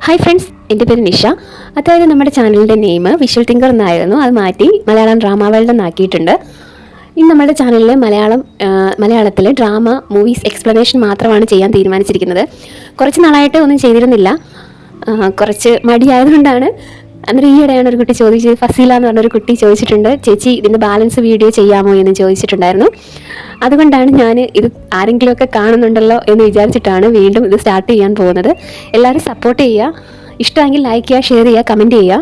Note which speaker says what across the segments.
Speaker 1: Hi friends, എൻ്റെ പേര് നിഷ. അതായത് നമ്മുടെ ചാനലിൻ്റെ നെയിം വിഷ്വൽ തിങ്കർ എന്നായിരുന്നു. അത് മാറ്റി മലയാളം ഡ്രാമ വേൾഡ് എന്നാക്കിയിട്ടുണ്ട്. ഇനി നമ്മുടെ ചാനലിൽ മലയാളത്തിൽ ഡ്രാമ മൂവീസ് എക്സ്പ്ലനേഷൻ മാത്രമാണ് ചെയ്യാൻ തീരുമാനിച്ചിരിക്കുന്നത്. കുറച്ച് നാളായിട്ട് ഒന്നും ചെയ്തിരുന്നില്ല, കുറച്ച് മടിയായതുകൊണ്ടാണ്. അന്നേരം ഈയിടെയാണ് ഒരു കുട്ടി ചോദിച്ചത്, ഫസീല എന്ന് പറഞ്ഞൊരു കുട്ടി ചോദിച്ചിട്ടുണ്ട്, ചേച്ചി ഇതിൻ്റെ ബാലൻസ് വീഡിയോ ചെയ്യാമോ എന്ന് ചോദിച്ചിട്ടുണ്ടായിരുന്നു. അതുകൊണ്ടാണ് ഞാൻ ഇത് ആരെങ്കിലുമൊക്കെ കാണുന്നുണ്ടല്ലോ എന്ന് വിചാരിച്ചിട്ടാണ് വീണ്ടും ഇത് സ്റ്റാർട്ട് ചെയ്യാൻ പോകുന്നത്. എല്ലാവരും സപ്പോർട്ട് ചെയ്യുക, ഇഷ്ടമെങ്കിൽ ലൈക്ക് ചെയ്യുക, ഷെയർ ചെയ്യുക, കമൻറ്റ് ചെയ്യുക.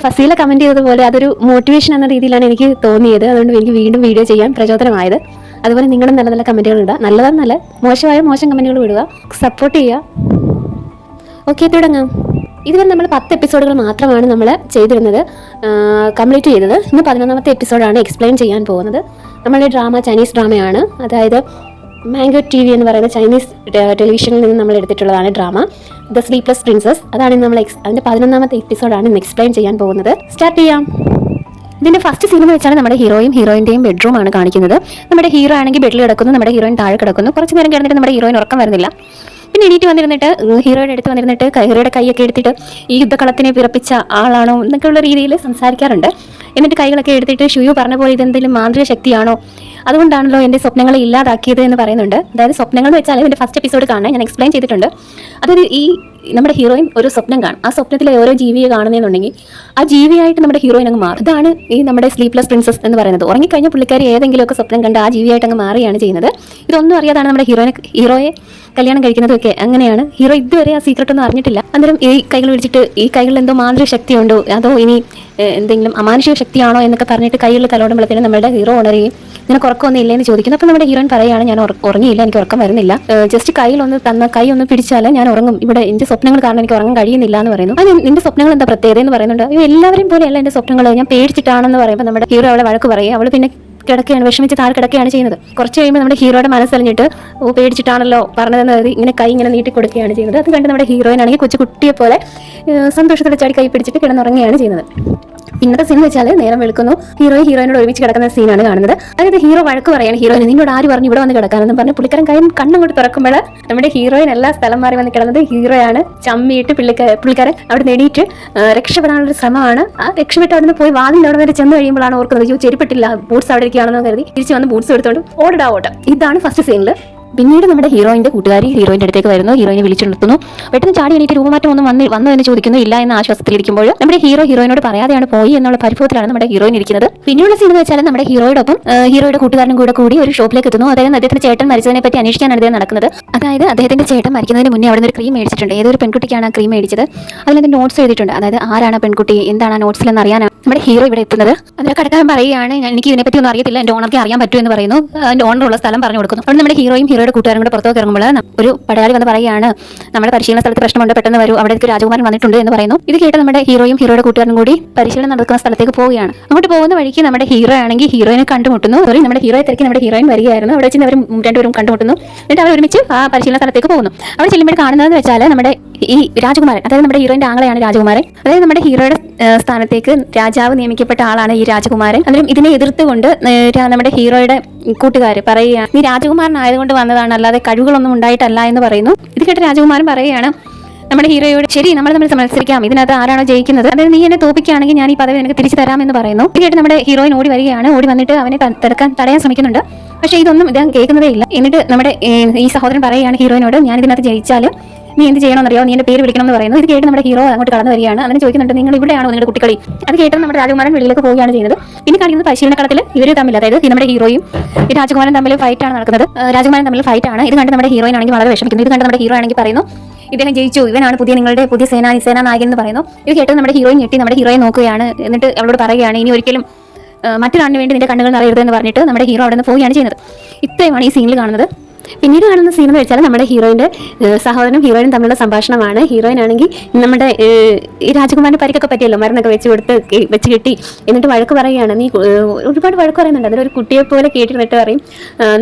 Speaker 1: ഫസീല കമൻറ്റ് ചെയ്തതുപോലെ അതൊരു മോട്ടിവേഷൻ എന്ന രീതിയിലാണ് എനിക്ക് തോന്നിയത്. അതുകൊണ്ട് എനിക്ക് വീണ്ടും വീഡിയോ ചെയ്യാൻ പ്രചോദനമായത്. അതുപോലെ നിങ്ങളുടെ നല്ല നല്ല കമൻറ്റുകൾ ഇടുക, നല്ലതെന്നല്ല മോശമായ മോശം കമൻറ്റുകൾ വിടുക, സപ്പോർട്ട് ചെയ്യുക. ഓക്കെ, തുടങ്ങാം. ഇതുവരെ നമ്മൾ 10 എപ്പിസോഡുകൾ മാത്രമാണ് നമ്മൾ ചെയ്തിരുന്നത്, കംപ്ലീറ്റ് ചെയ്തത്. ഇന്ന് 11ാമത്തെ എപ്പിസോഡാണ് എക്സ്പ്ലെയിൻ ചെയ്യാൻ പോകുന്നത്. നമ്മളുടെ ഡ്രാമ ചൈനീസ് ഡ്രാമയാണ്. അതായത് മാംഗോ TV എന്ന് പറയുന്ന ചൈനീസ് ടെലിവിഷനിൽ നിന്ന് നമ്മൾ എടുത്തിട്ടുള്ളതാണ് ഡ്രാമ ദ സ്ലീപ്ലെസ് പ്രിൻസസ്. അതാണ് നമ്മൾ അതിൻ്റെ 11ാമത്തെ എപ്പിസോഡാണ് ഇന്ന് എക്സ്പ്ലെയിൻ ചെയ്യാൻ പോകുന്നത്. സ്റ്റാർട്ട് ചെയ്യാം. ഇതിൻ്റെ ഫസ്റ്റ് സീൻ എന്ന് വെച്ചാൽ നമ്മുടെ ഹീറോയിൻ്റെയും ബെഡ്റൂമാണ് കാണിക്കുന്നത്. നമ്മുടെ ഹീറോ ആണെങ്കിൽ ബെഡിൽ കിടക്കുന്നു, നമ്മുടെ ഹീറോയിൻ താഴെ കിടക്കുന്നു. കുറച്ച് നേരം കിടന്നിട്ട് നമ്മുടെ ഹീറോയിൻ ഉറക്കം വരുന്നില്ല. പിന്നെ എണീറ്റ് വന്നിരുന്നിട്ട് ഹീറോയുടെ അടുത്ത് വന്നിരുന്നിട്ട് ഹീറോയുടെ കൈയൊക്കെ എടുത്തിട്ട് ഈ യുദ്ധകളത്തിനെ പിറപ്പിച്ച ആളാണോ എന്നൊക്കെയുള്ള രീതിയിൽ സംസാരിക്കാറുണ്ട്. എന്നിട്ട് കൈകളൊക്കെ എടുത്തിട്ട് ഷുയു പറഞ്ഞ പോലെ ഇതെന്തെങ്കിലും മാന്ത്രിക ശക്തിയാണോ, അതുകൊണ്ടാണല്ലോ എൻ്റെ സ്വപ്നങ്ങളെ ഇല്ലാതാക്കിയത് എന്ന് പറയുന്നുണ്ട്. അതായത് സ്വപ്നങ്ങൾ എന്ന് വെച്ചാൽ എൻ്റെ ഫസ്റ്റ് എപ്പിസോഡ് കാണാൻ ഞാൻ എക്സ്പ്ലെയിൻ ചെയ്തിട്ടുണ്ട്. അതായത് ഈ നമ്മുടെ ഹീറോയിൻ ഒരു സ്വപ്നം കാണും. ആ സ്വപ്നത്തിലെ ഓരോ ജീവിയെ കാണുന്നതെന്നുണ്ടെങ്കിൽ ആ ജീവിയായിട്ട് നമ്മുടെ ഹീറോയിൻ അങ്ങ് മാറും. ഇതാണ് ഈ നമ്മുടെ സ്ലീപ്ലെസ് പ്രിൻസസ് എന്ന് പറയുന്നത്. ഉറങ്ങിക്കഴിഞ്ഞ പുള്ളിക്കാരി ഏതെങ്കിലുമൊക്കെ സ്വപ്നം കണ്ട് ആ ജീവിയായിട്ട് അങ്ങ് മാറുകയാണ് ചെയ്യുന്നത്. ഇതൊന്നും അറിയാതാണ് നമ്മുടെ ഹീറോയെ കല്യാണം കഴിക്കുന്നതൊക്കെ. അങ്ങനെയാണ്. ഹീറോ ഇതുവരെ ആ സീക്രട്ട് ഒന്നും അറിഞ്ഞിട്ടില്ല. അന്നേരം ഈ കൈകൾ പിടിച്ചിട്ട് ഈ കൈകളിൽ എന്തോ മാന്ത്രിക ശക്തിയുണ്ടോ, അതോ ഇനി എന്തെങ്കിലും അമാനുഷിക ശക്തിയാണോ എന്നൊക്കെ പറഞ്ഞിട്ട് കൈകളിൽ തലോടുമ്പോഴത്തേനും നമ്മുടെ ഹീറോ ഉണരുകയും നിനക്ക് ഉറക്കമൊന്നും ഇല്ലെന്ന് ചോദിക്കുന്നു. അപ്പോൾ നമ്മുടെ ഹീറോയിൻ പറയുകയാണ്, ഞാൻ ഉറങ്ങിയില്ല, എനിക്ക് ഉറക്കം വരുന്നില്ല, ജസ്റ്റ് കൈ ഒന്ന് പിടിച്ചാൽ ഞാൻ ഉറങ്ങും, ഇവിടെ എൻ്റെ സ്വപ്നങ്ങൾ കാരണം എനിക്ക് ഉറങ്ങാൻ കഴിയുന്നില്ല എന്ന് പറയുന്നു. അത് നിന്റെ സ്വപ്നങ്ങൾ എന്താ പ്രത്യേകത എന്ന് പറയുന്നുണ്ട്. എല്ലാവരും പോലെയല്ല എൻ്റെ സ്വപ്നങ്ങൾ, ഞാൻ പേടിച്ചിട്ടാണെന്ന് പറയുമ്പോൾ നമ്മുടെ ഹീറോ അവളെ വഴക്ക് പറയും. അവൾ പിന്നെ കിടക്കുകയാണ്, വിഷമിച്ച് താഴെ കിടക്കുകയാണ് ചെയ്യുന്നത്. കുറച്ച് കഴിയുമ്പോൾ നമ്മുടെ ഹീറോയുടെ മനസ്സറിഞ്ഞിട്ട് പേടിച്ചിട്ടാണല്ലോ പറഞ്ഞതെന്ന് കരുതി കൈ ഇങ്ങനെ നീട്ടി കൊടുക്കുകയാണ് ചെയ്യുന്നത്. അത് കണ്ട് നമ്മുടെ ഹീറോയിൻ ആണെങ്കിൽ കുട്ടിയെ പോലെ സന്തോഷത്തോടെ ചാടി കൈ പിടിച്ചിട്ട് കിടന്നുറങ്ങുകയാണ് ചെയ്യുന്നത്. ഇന്നത്തെ സീൻ വെച്ചാൽ നേരം വെളുക്കുന്നു, ഹീറോയിനോട് ഒരുമിച്ച് കിടക്കുന്ന സീനാണ് കാണുന്നത്. അതായത് ഹീറോ വഴക്ക് പറയാണ് ഹീറോയിന്, നിന്നോട് ആര് പറഞ്ഞു ഇവിടെ വന്ന് കിടക്കാനെന്ന് പറഞ്ഞ് പുള്ളിക്കാരൻ കണ്ണും കൊണ്ട് തുറക്കുമ്പോൾ നമ്മുടെ ഹീറോയിൻ എല്ലാ സ്ഥലം മാറി വന്ന് കിടന്നത്. ഹീറോയാണ് ചമ്മിയിട്ട് പുള്ളിക്കാരൻ അവിടെ നേടിയിട്ട് രക്ഷപ്പെടാനുള്ളൊരു ശ്രമമാണ്. ആ രക്ഷപ്പെട്ട് അവിടെ നിന്ന് പോയി വാതിൻ്റെ അവിടെ വരെ ചെന്ന് കഴിയുമ്പോഴാണ് ഓർക്കുന്നത്, ചെരുപ്പെട്ടില്ല, ബൂട്ട്സ് അവിടെ ഇരിക്കുകയാണെന്ന് കരുതി തിരിച്ച് വന്ന് ബൂട്ട്സ് എടുത്തോണ്ട് ഓട്ടം. ഇതാണ് ഫസ്റ്റ് സീനിൽ. പിന്നീട് നമ്മുടെ ഹീറോയിൻ്റെ കൂട്ടുകാരി ഹീറോയിൻ്റെ അടുത്തേക്ക് വരുന്നു, ഹീറോയിനെ വിളിച്ചു നിർത്തുന്നു. പെട്ടെന്ന് ചാടി എണീറ്റ് രൂപമാറ്റം ഒന്നും വന്നു എന്ന് ചോദിക്കുന്നു. ഇല്ല എന്ന ആശ്വാസത്തിലിരിക്കുമ്പോൾ നമ്മുടെ ഹീറോയിനോട് പറയാതെയാണ് പോയി എന്നുള്ള പരിഭവത്തിലാണ് നമ്മുടെ ഹീറോയിൻ ഇരിക്കുന്നത്. പിന്നെയുള്ള സീൻ എന്ന് വെച്ചാൽ നമ്മുടെ ഹീറോയോടൊപ്പം ഹീറോയുടെ കൂട്ടുകാരനും കൂടി ഒരു ഷോപ്പിലേക്ക് എത്തുന്നു. അതായത് അദ്ദേഹത്തിന്റെ ചേട്ടൻ മരിച്ചതിനെ പറ്റി അന്വേഷിക്കാനാണ് അദ്ദേഹം നടക്കുന്നത്. അതായത് അദ്ദേഹത്തിന്റെ ചേട്ടൻ മരിക്കുന്നതിന് മുന്നേ അവിടെ നിന്ന് ഒരു ക്രീം മേടിച്ചിട്ടുണ്ട്. ഏതൊരു പെൺകുട്ടിക്കാണ് ആ ക്രീം മേടിച്ചത്, അതിനകത്ത് നോട്ട്സ് എഴുതിയിട്ടുണ്ട്. അതായത് ആരാണ് പെൺകുട്ടി, എന്താണ് ആ നോട്ട്സിലെന്ന് അറിയാനാണ് നമ്മുടെ ഹീറോ ഇവിടെ എത്തുന്നത്. അതിൽ കടക്കാരൻ പറയുകയാണ്, എനിക്ക് ഇതിനെപ്പറ്റി ഒന്നും അറിയത്തില്ല, എൻ്റെ ഓണർക്ക് അറിയാൻ പറ്റും എന്ന് പറയുന്നു. അതിന്റെ ഓണറുള്ള സ്ഥലം പറഞ്ഞു കൊടുക്കുന്നു. അവിടെ നമ്മുടെ ഹീറോയുടെ കൂട്ടുകാരും കൂടെ പുറത്തേക്ക് ഇറങ്ങുമ്പോൾ ഒരു പടയാളി വന്ന് പറയുകയാണ്, നമ്മുടെ പരിശീലന സ്ഥലത്ത് പ്രശ്നമുണ്ട്, പെട്ടെന്ന് വരൂ, അവിടേക്ക് രാജകുമാരൻ വന്നിട്ടുണ്ട് എന്ന് പറയുന്നു. ഇത് കേട്ട് നമ്മുടെ ഹീറോയുടെ കൂട്ടുകാരും കൂടി പരിശീലനം നടക്കുന്ന സ്ഥലത്തേക്ക് പോവുകയാണ്. അങ്ങോട്ട് പോകുന്ന വഴിക്ക് നമ്മുടെ ഹീറോ ആണെങ്കിൽ ഹീറോയിനെ കണ്ടുമുട്ടുന്നു. നമ്മുടെ ഹീറോയെ തിരക്കി നമ്മുടെ ഹീറോയിൻ വരികയായിരുന്നു. അവിടെ വെച്ച് അവർ രണ്ടുപേരും കണ്ടുമുട്ടുന്നു. എന്നിട്ട് അവർ ഒരുമിച്ച് ആ പരിശീലന സ്ഥലത്തേക്ക് പോകുന്നു. അവിടെ ചെല്ലുമ്പോൾ കാണുന്നതെന്ന് വെച്ചാൽ നമ്മുടെ ഈ രാജകുമാരൻ, അതായത് നമ്മുടെ ഹീറോയിന്റെ ആങ്ങളെയാണ് രാജകുമാരൻ. അതായത് നമ്മുടെ ഹീറോയുടെ സ്ഥാനത്തേക്ക് രാജാവ് നിയമിക്കപ്പെട്ട ആളാണ് ഈ രാജകുമാരൻ. അതിലും ഇതിനെ എതിർത്തുകൊണ്ട് നമ്മുടെ ഹീറോയുടെ കൂട്ടുകാർ പറയുകയാണ്, നീ രാജകുമാരനായതുകൊണ്ട് വന്നതാണ്, അല്ലാതെ കഴിവുകളൊന്നും ഉണ്ടായിട്ടല്ല എന്ന് പറയുന്നു. ഇത് കേട്ട് രാജകുമാരൻ പറയുകയാണ് നമ്മുടെ ഹീറോയോട്, ശരി നമ്മൾ മത്സരിക്കാം, ഇതിനകത്ത് ആരാണോ ജയിക്കുന്നത്, അതായത് നീ എന്നെ തോപ്പിക്കുകയാണെങ്കിൽ ഞാൻ ഈ പദവി നിനക്ക് തിരിച്ചു തരാമെന്ന് പറയുന്നു. ഇത് കേട്ട് നമ്മുടെ ഹീറോയിൻ ഓടി വരികയാണ്. ഓടി വന്നിട്ട് അവനെ തടയാൻ ശ്രമിക്കുന്നുണ്ട്. പക്ഷേ ഇതൊന്നും ഇദ്ദേഹം കേൾക്കുന്നതേ ഇല്ല. എന്നിട്ട് നമ്മുടെ ഈ സഹോദരൻ പറയുകയാണ് ഹീറോയിനോട്, ഞാൻ ഇതിനകത്ത് ജയിച്ചാലും നീ എന്ത് ചെയ്യണമെന്നറിയോ, നീ എൻ്റെ പേര് വിളിക്കണം എന്ന് പറയുന്നു. ഇത് കേട്ട് നമ്മുടെ ഹീറോ അങ്ങോട്ട് കടന്നു വരികയാണ്. അതിന് ചോദിക്കുന്നുണ്ട്, നിങ്ങൾ ഇവിടെയാണോ നിങ്ങളുടെ കുട്ടികളി? അത് കേട്ട് നമ്മുടെ രാജകുമാരൻ വെളിയിലേക്ക് പോവുകയാണ് ചെയ്യുന്നത്. പിന്നെ കാണിക്കുന്നത് പരിശീലനക്കളത്തിൽ ഇവർ തമ്മിൽ, അതായത് നമ്മുടെ ഹീറോയും ഈ രാജകുമാരൻ തമ്മിൽ ഫൈറ്റാണ് നടക്കുന്നത്. ഫൈറ്റ് ആണ്. ഇത് കണ്ട് നമ്മുടെ ഹീറോയിൻ ആണെങ്കിൽ വളരെ വിഷമിക്കുന്നു. ഇത് കണ്ട് നമ്മുടെ ഹീറോ ആണെങ്കിൽ പറയുന്നു, ഇദ്ദേഹം ജയിച്ചു, ഇവനാണ് നിങ്ങളുടെ പുതിയ സേനാ നായകൻ എന്ന് പറയുന്നു. ഇത് കേട്ട് നമ്മുടെ ഹീറോയിൻ ഞെട്ടി നമ്മുടെ ഹീറോയെ നോക്കുകയാണ്. എന്നിട്ട് അവളോട് പറയുകയാണ്, ഇനി ഒരിക്കലും മറ്റൊരാളിന് വേണ്ടി നിന്റെ കണ്ണുകൾ നിറയരുത് എന്ന് പറഞ്ഞിട്ട് നമ്മുടെ ഹീറോ അവിടെ നിന്ന് പോവുകയാണ് ചെയ്യുന്നത്. ഇത്രയുമാണ് ഈ സീനിൽ കാണുന്നത്. പിന്നീട് കാണുന്ന സീൻ എന്ന് വെച്ചാൽ നമ്മുടെ ഹീറോയിൻ്റെ സഹോദരനും ഹീറോയിനും തമ്മിലുള്ള സംഭാഷണമാണ്. ഹീറോയിൻ ആണെങ്കിൽ നമ്മുടെ ഈ രാജകുമാരൻ്റെ പരിക്കൊക്കെ പറ്റിയല്ലോ, മരുന്നൊക്കെ വെച്ച് കെട്ടി എന്നിട്ട് വഴക്ക് പറയുകയാണ്. നീ ഒരുപാട് വഴക്ക് പറയുന്നുണ്ട്. അതിലൊരു കുട്ടിയെ പോലെ കേട്ടിരുന്നിട്ട് പറയും,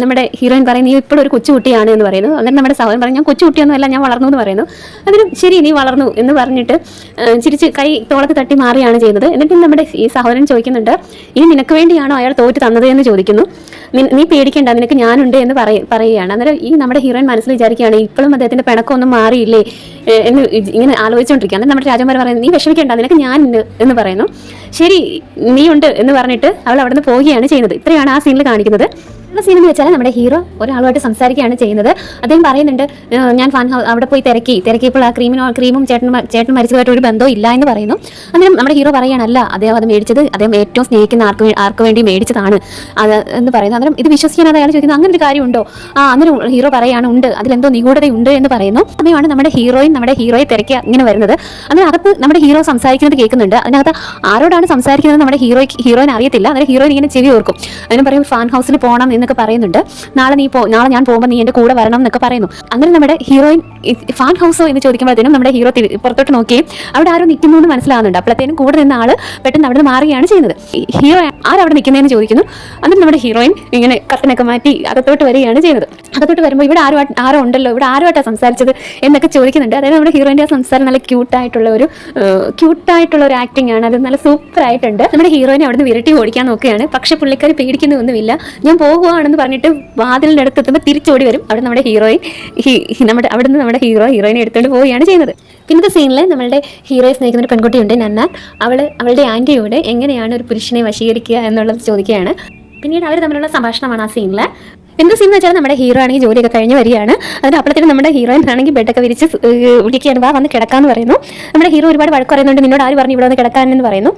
Speaker 1: നമ്മുടെ ഹീറോയിൻ പറയും, നീ ഇപ്പോഴും ഒരു കൊച്ചുകുട്ടിയാണ് എന്ന് പറയുന്നു. എന്നിട്ട് നമ്മുടെ സഹോദരൻ പറയും, ഞാൻ കൊച്ചുകുട്ടിയൊന്നുമല്ല, ഞാൻ വളർന്നു എന്ന് പറയുന്നു. അതിനും ശരി നീ വളർന്നു എന്ന് പറഞ്ഞിട്ട് ചിരിച്ച് കൈ തോളത്ത് തട്ടി മാറുകയാണ് ചെയ്യുന്നത്. എന്നിട്ട് നമ്മുടെ ഈ സഹോദരൻ ചോദിക്കുന്നുണ്ട്, ഇനി നിനക്ക് വേണ്ടിയാണോ അയാൾ തോറ്റ് തന്നത് എന്ന് ചോദിക്കുന്നു. നീ പേടിക്കേണ്ട, നിനക്ക് ഞാനുണ്ട് എന്ന് പറയുകയാണ്. അന്നേരം ഈ നമ്മുടെ ഹീറോയിൻ മനസ്സിൽ വിചാരിക്കുകയാണ് ഇപ്പോഴും അദ്ദേഹത്തിന്റെ പിണക്കമൊന്നും മാറിയില്ലേ എന്ന് ഇങ്ങനെ ആലോചിച്ചുകൊണ്ടിരിക്കുക. അന്നേരം നമ്മുടെ രാജകുമാരൻ പറയുന്നത് നീ വിഷമിക്കേണ്ട, നിനക്ക് ഞാൻ ഉണ്ട് എന്ന് പറയുന്നു. ശരി നീ ഉണ്ട് എന്ന് പറഞ്ഞിട്ട് അവൾ അവിടെ നിന്ന് പോവുകയാണ് ചെയ്യുന്നത്. ഇത്രയാണ് ആ സീനിൽ കാണിക്കുന്നത്. സീൻ എന്ന് വെച്ചാൽ നമ്മുടെ ഹീറോ ഒരാളുമായിട്ട് സംസാരിക്കുകയാണ് ചെയ്യുന്നത്. അദ്ദേഹം പറയുന്നുണ്ട് ഞാൻ ഫാൻ ഹൗസ് അവിടെ പോയി തിരക്കിയപ്പോൾ ആ ക്രീമും ചേട്ടൻ മരിച്ചതായിട്ട് ഒരു ബന്ധവും ഇല്ല എന്ന് പറയുന്നു. അന്നേരം നമ്മുടെ ഹീറോ പറയാനല്ല അദ്ദേഹം അത് മേടിച്ചത് അദ്ദേഹം ഏറ്റവും സ്നേഹിക്കുന്ന ആർക്ക് വേണ്ടി മേടിച്ചതാണ് അത് എന്ന് പറയുന്നു. അന്നേരം ഇത് വിശ്വസിക്കാനാണ് അയാൾ ചോദിക്കുന്നത് അങ്ങനെ ഒരു കാര്യമുണ്ടോ? അന്നേരം ഹീറോ പറയാണ് ഉണ്ട്, അതിലെന്തോ നിഗൂഢതയുണ്ട് എന്ന് പറയുന്നു. സമയമാണ് നമ്മുടെ ഹീറോയെ തിരക്കി ഇങ്ങനെ വരുന്നത്. അന്നേരം അകത്ത് നമ്മുടെ ഹീറോ സംസാരിക്കുന്നത് കേൾക്കുന്നുണ്ട്. അതിനകത്ത് ആരോടാണ് സംസാരിക്കുന്നത് നമ്മുടെ ഹീറോയിന് അറിയത്തില്ല. അന്നേരം ഹീറോയിൻ ഇങ്ങനെ ചെവി ഓർക്കും. അതിന് പറയും ഫാൻ ഹൗസിൽ പോകണം എന്നൊക്കെ പറയുന്നുണ്ട്. നാളെ ഞാൻ പോകുമ്പോൾ നീ എൻ്റെ കൂടെ വരണം എന്നൊക്കെ പറയുന്നു. അങ്ങനെ നമ്മുടെ ഹീറോയിൻ ഫാൻ ഹൗസോ എന്ന് ചോദിക്കുമ്പോഴത്തേനും നമ്മുടെ ഹീറോ പുറത്തോട്ട് നോക്കുകയും അവിടെ ആരോ നിൽക്കുന്നു എന്ന് മനസ്സിലാവുന്നുണ്ട്. അപ്പോഴത്തേനും കൂടെ നിന്ന ആള് പെട്ടെന്ന് അവിടെ നിന്ന് മാറുകയാണ് ചെയ്യുന്നത്. ഹീറോ ആരവിടെ നിൽക്കുന്നതെന്ന് ചോദിക്കുന്നു. എന്നിട്ട് നമ്മുടെ ഹീറോയിൻ ഇങ്ങനെ കർട്ടനൊക്കെ മാറ്റി അകത്തോട്ട് വരികയാണ് ചെയ്യുന്നത്. അകത്തോട്ട് വരുമ്പോൾ ഇവിടെ ആരോ ഉണ്ടല്ലോ, ഇവിടെ ആരുമായിട്ടാണ് സംസാരിച്ചത് എന്നൊക്കെ ചോദിക്കുന്നുണ്ട്. അതായത് നമ്മുടെ ഹീറോയിൻ്റെ ആ സംസാരം നല്ല ക്യൂട്ടായിട്ടുള്ള ഒരു ആക്ടിംഗ് ആണ്. അത് നല്ല സൂപ്പർ ആയിട്ടുണ്ട്. നമ്മുടെ ഹീറോയിനെ അവിടെ നിന്ന് വിരട്ടി ഓടിക്കാൻ നോക്കുകയാണ്. പക്ഷെ പുള്ളിക്കാരി പേടിക്കുന്നൊന്നുമില്ല. ഞാൻ പോകുവാണെന്ന് പറഞ്ഞിട്ട് വാതിലിൻ്റെ അടുത്ത് എത്തുമ്പോൾ തിരിച്ചോടി വരും. അവിടെ നമ്മുടെ ഹീറോയിനെ എടുത്തുകൊണ്ട് പോവുകയാണ് ചെയ്യുന്നത്. പിന്നത്തെ സീനിൽ നമ്മളുടെ ഹീറോയെ സ്നേഹിക്കുന്ന ഒരു പെൺകുട്ടിയുണ്ട് നന്ന. അവളുടെ ആൻറ്റിയോട് എങ്ങനെയാണ് ഒരു പുരുഷനെ വശീകരിക്കുക എന്നുള്ളത് ചോദിക്കുകയാണ്. പിന്നീട് അവർ തമ്മിലുള്ള സംഭാഷണമാണ് ആ സീനിൽ. എന്ത് സീൻ എന്ന് വെച്ചാൽ നമ്മുടെ ഹീറോ ആണെങ്കിൽ ജോലിയൊക്കെ കഴിഞ്ഞ് വരികയാണ്. അതിന് അപ്പോഴത്തേനും നമ്മുടെ ഹീറോയിൻ ആണെങ്കിൽ ബെഡൊക്കെ വിരിച്ച് വിളിക്കുകയാണ്, വന്ന് കിടക്കാമെന്ന് പറയുന്നു. നമ്മുടെ ഹീറോ ഒരുപാട് വഴക്ക് പറയുന്നുണ്ട്, നിന്നോട് ആര് പറഞ്ഞു ഇവിടെ വന്ന് കിടക്കാനെന്ന് പറയുന്നു.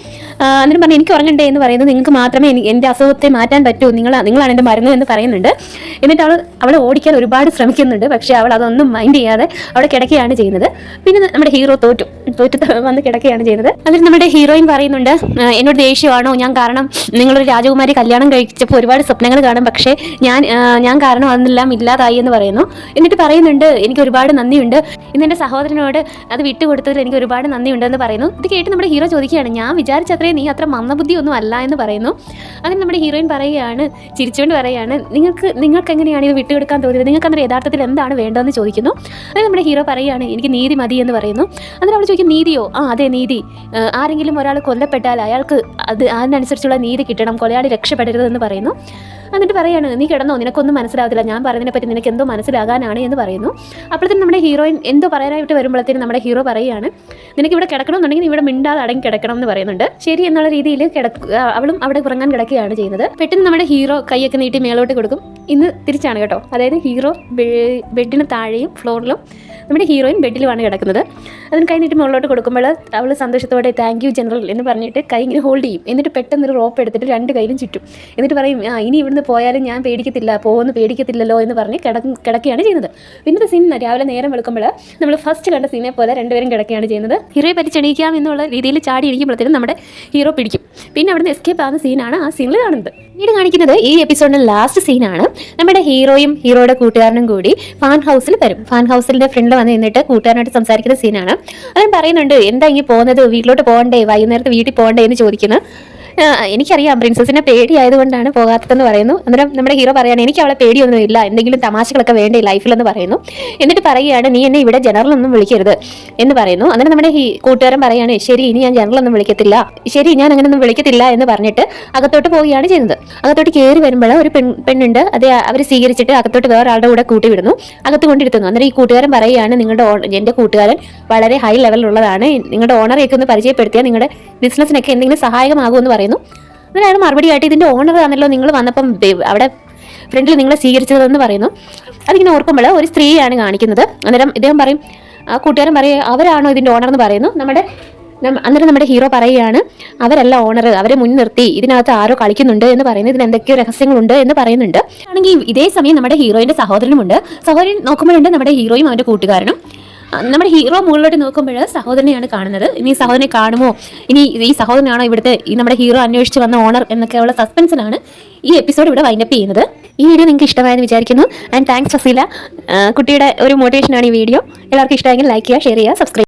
Speaker 1: അന്നേരം പറഞ്ഞു എനിക്ക് ഉറങ്ങണ്ടേ എന്ന് പറയുന്നു. നിങ്ങൾക്ക് മാത്രമേ എൻ്റെ അസുഖത്തെ മാറ്റാൻ പറ്റൂ, നിങ്ങളാണ് എൻ്റെ മരുന്ന് എന്ന് പറയുന്നുണ്ട്. എന്നിട്ട് അവൾ ഓടിക്കാൻ ഒരുപാട് ശ്രമിക്കുന്നുണ്ട്. പക്ഷേ അവൾ അതൊന്നും മൈൻഡ് ചെയ്യാതെ അവിടെ കിടക്കുകയാണ് ചെയ്യുന്നത്. പിന്നെ നമ്മുടെ ഹീറോ തോറ്റു വന്ന് കിടക്കുകയാണ് ചെയ്യുന്നത്. അതിൽ നമ്മുടെ ഹീറോയിൻ പറയുന്നുണ്ട് എന്നോട് ദേഷ്യമാണോ ഞാൻ കാരണം നിങ്ങളൊരു രാജകുമാരി കല്യാണം കഴിച്ചപ്പോൾ ഒരുപാട് സ്വപ്നങ്ങൾ കാണും, പക്ഷേ ഞാൻ കാരണം അതെല്ലാം ഇല്ലാതായി എന്ന് പറയുന്നു. എന്നിട്ട് പറയുന്നുണ്ട് എനിക്ക് ഒരുപാട് നന്ദിയുണ്ട്, ഇന്ന് എൻ്റെ സഹോദരനോട് അത് വിട്ടുകൊടുത്തതിൽ എനിക്ക് ഒരുപാട് നന്ദിയുണ്ടെന്ന് പറയുന്നു. ഇത് കേട്ട് നമ്മുടെ ഹീറോ ചോദിക്കുകയാണ് ഞാൻ വിചാരിച്ചത്രയും നീ അത്ര മന്ദബുദ്ധി ഒന്നും അല്ല എന്ന് പറയുന്നു. അങ്ങനെ നമ്മുടെ ഹീറോയിൻ പറയുകയാണ്, ചിരിച്ചുകൊണ്ട് പറയുകയാണ് നിങ്ങൾക്ക് എങ്ങനെയാണ് ഇത് വിട്ടുകൊടുക്കാൻ തോന്നിയത്, നിങ്ങൾക്ക് അന്നേരം യഥാർത്ഥത്തിൽ എന്താണ് വേണ്ടതെന്ന് ചോദിക്കുന്നു. അത് നമ്മുടെ ഹീറോ പറയുകയാണ് എനിക്ക് നീതി മതി എന്ന് പറയുന്നു. അന്നേരം അവൾ ചോദിക്കും നീതിയോ? അതെ നീതി. ആരെങ്കിലും ഒരാൾ കൊല്ലപ്പെട്ടാൽ അയാൾക്ക് അതിനനുസരിച്ചുള്ള നീതി കിട്ടണം, കൊലയാളി രക്ഷപ്പെടരുതെന്ന് പറയുന്നു. എന്നിട്ട് പറയാണ് നീ കിടന്നോ, നിനക്കൊന്നും മനസ്സിലാവത്തില്ല, ഞാൻ പറയുന്നതിനെ പറ്റി നിനക്ക് എന്തോ മനസ്സിലാകാനാണ് എന്ന് പറയുന്നു. അപ്പോഴത്തേനും നമ്മുടെ ഹീറോയിൻ എന്തോ പറയാനായിട്ട് വരുമ്പോഴത്തേനും നമ്മുടെ ഹീറോ പറയുകയാണ് നിനക്ക് ഇവിടെ കിടക്കണമെന്നുണ്ടെങ്കിൽ ഇവിടെ മിണ്ടാതെ അടങ്ങി കിടക്കണം എന്ന് പറയുന്നുണ്ട്. ശരി എന്നുള്ള രീതിയിൽ അവളും അവിടെ ഉറങ്ങാൻ കിടക്കുകയാണ് ചെയ്യുന്നത്. പെട്ടെന്ന് നമ്മുടെ ഹീറോ കൈയൊക്കെ നീട്ടി മേലോട്ട് കൊടുക്കും. ഇന്ന് തിരിച്ചാണ് കേട്ടോ. അതായത് ഹീറോ ബെഡിന് താഴെയും ഫ്ലോറിലും നമ്മുടെ ഹീറോയിൻ ബെഡിലുമാണ് കിടക്കുന്നത്. അതിന് കൈ നീട്ടി മുകളിലോട്ട് കൊടുക്കുമ്പോൾ അവൾ സന്തോഷത്തോടെ താങ്ക് യു ജനറൽ എന്ന് പറഞ്ഞിട്ട് കൈ ഇങ്ങനെ ഹോൾഡ് ചെയ്യും. എന്നിട്ട് പെട്ടെന്നൊരു റോപ്പ് എടുത്തിട്ട് രണ്ട് കൈയിലും ചുറ്റും. എന്നിട്ട് പറയും ഇനി ഇവിടുന്ന് പോയാലും ഞാൻ പേടിക്കത്തില്ലല്ലോ എന്ന് പറഞ്ഞ് കിടക്കുകയാണ് ചെയ്യുന്നത്. പിന്നത്തെ സീൻ രാവിലെ നേരം വെളുക്കുമ്പോൾ നമ്മൾ ഫസ്റ്റ് കണ്ട സീനെ പോലെ രണ്ടുപേരും കിടക്കുകയാണ് ചെയ്യുന്നത്. ഹീറോയെ പരിചണിക്കാം എന്നുള്ള രീതിയിൽ ചാടി ഇരിക്കുമ്പോഴത്തേനും നമ്മുടെ ഹീറോ പിടിക്കും. പിന്നെ അവിടുന്ന് എസ്കേപ്പ് ആവുന്ന സീനാണ് ആ സീനിൽ കാണുന്നത്. പിന്നീട് കാണിക്കുന്നത് ഈ എപ്പിസോഡിന്റെ ലാസ്റ്റ് സീനാണ്. നമ്മുടെ ഹീറോയും ഹീറോയുടെ കൂട്ടുകാരനും കൂടി ഫാൻ ഹൗസിൽ വരും. ഫാൻ ഹൗസിന്റെ ഫ്രണ്ടിൽ വന്ന് നിന്നിട്ട് കൂട്ടുകാരനായിട്ട് സംസാരിക്കുന്ന സീനാണ്. അതിന് പറയുന്നുണ്ട് എന്താ ഇങ്ങനെ പോകുന്നത്, വീട്ടിലോട്ട് പോകണ്ടേ, വൈകുന്നേരത്ത് വീട്ടിൽ പോകണ്ടേ എന്ന് ചോദിക്കുന്നു. എനിക്കറിയാം പ്രിൻസസിനെ പേടിയായതുകൊണ്ടാണ് പോകാത്തതെന്ന് പറയുന്നു. അന്നേരം നമ്മുടെ ഹീറോ പറയാണ് എനിക്ക് അവളെ പേടിയൊന്നുമില്ല, എന്തെങ്കിലും തമാശകളൊക്കെ വേണ്ടേ ലൈഫിലെന്ന് പറയുന്നു. എന്നിട്ട് പറയുകയാണ് നീ എന്നെ ഇവിടെ ജനറലൊന്നും വിളിക്കരുത് എന്ന് പറയുന്നു. അന്നേരം നമ്മുടെ കൂട്ടുകാരൻ പറയാണ് ശരി ഇനി ഞാൻ ജനറലൊന്നും വിളിക്കത്തില്ല, ശരി ഞാൻ അങ്ങനെയൊന്നും വിളിക്കത്തില്ല എന്ന് പറഞ്ഞിട്ട് അകത്തോട്ട് പോവുകയാണ് ചെയ്യുന്നത്. അകത്തോട്ട് കയറി വരുമ്പോൾ ഒരു പെണ്ണുണ്ട്, അത് അവർ സ്വീകരിച്ചിട്ട് അകത്തോട്ട് വേറൊരാളുടെ കൂടെ കൂട്ടി വിടുന്നു, അകത്ത് കൊണ്ടിരുത്തുന്നു. അന്നേരം ഈ കൂട്ടുകാരൻ പറയുകയാണ് എൻ്റെ കൂട്ടുകാരൻ വളരെ ഹൈ ലെവലിലുള്ളതാണ്, നിങ്ങളുടെ ഓണറേക്ക് ഒന്ന് പരിചയപ്പെടുത്തിയാൽ നിങ്ങളുടെ ബിസിനസ്സിനൊക്കെ എന്തെങ്കിലും സഹായകമാകുമെന്ന് പറയുന്നു. അയാൾ മറുപടി ആയിട്ട് ഇതിന്റെ ഓണർ ആണല്ലോ നിങ്ങൾ വന്നപ്പം അവിടെ ഫ്രണ്ടിൽ നിങ്ങളെ സ്വീകരിച്ചതെന്ന് പറയുന്നു. അതിങ്ങനെ ഓർക്കുമ്പോൾ ഒരു സ്ത്രീയാണ് കാണിക്കുന്നത്. അന്നേരം ഇദ്ദേഹം പറയും, ആ കൂട്ടുകാരൻ പറയും അവരാണോ ഇതിന്റെ ഓണർ എന്ന് പറയുന്നു. അന്നേരം നമ്മുടെ ഹീറോ പറയുകയാണ് അവരല്ല ഓണർ, അവരെ മുൻനിർത്തി ഇതിനകത്ത് ആരോ കളിക്കുന്നുണ്ട് എന്ന് പറയുന്നു, ഇതിന് എന്തൊക്കെയോ രഹസ്യങ്ങളുണ്ട് എന്ന് പറയുന്നുണ്ട്. ആണെങ്കിൽ ഇതേ സമയം നമ്മുടെ ഹീറോയിന്റെ സഹോദരനുമുണ്ട്. സഹോദരൻ നോക്കുമ്പോഴുണ്ട് നമ്മുടെ ഹീറോയും അവന്റെ കൂട്ടുകാരനും. നമ്മുടെ ഹീറോ മുകളിലോട്ട് നോക്കുമ്പോൾ സഹോദരനെയാണ് കാണുന്നത്. ഇനി സഹോദരനെ കാണുമോ, ഇനി ഈ സഹോദരനാണോ ഇവിടുത്തെ നമ്മുടെ ഹീറോ അന്വേഷിച്ച് വന്ന ഓണർ എന്നൊക്കെയുള്ള സസ്പെൻസിലാണ് ഈ എപ്പിസോഡ് ഇവിടെ വൈൻഡപ്പ് ചെയ്യുന്നത്. ഈ വീഡിയോ നിങ്ങൾക്ക് ഇഷ്ടമായെന്ന് വിചാരിക്കുന്നു. ആൻഡ് താങ്ക്സ് ഫസീല, കുട്ടിയുടെ ഒരു മോട്ടിവേഷനാണ് ഈ വീഡിയോ. എല്ലാവർക്കും ഇഷ്ടമായെങ്കിൽ ലൈക്ക് ചെയ്യുക, ഷെയർ ചെയ്യുക, സബ്സ്ക്രൈബ്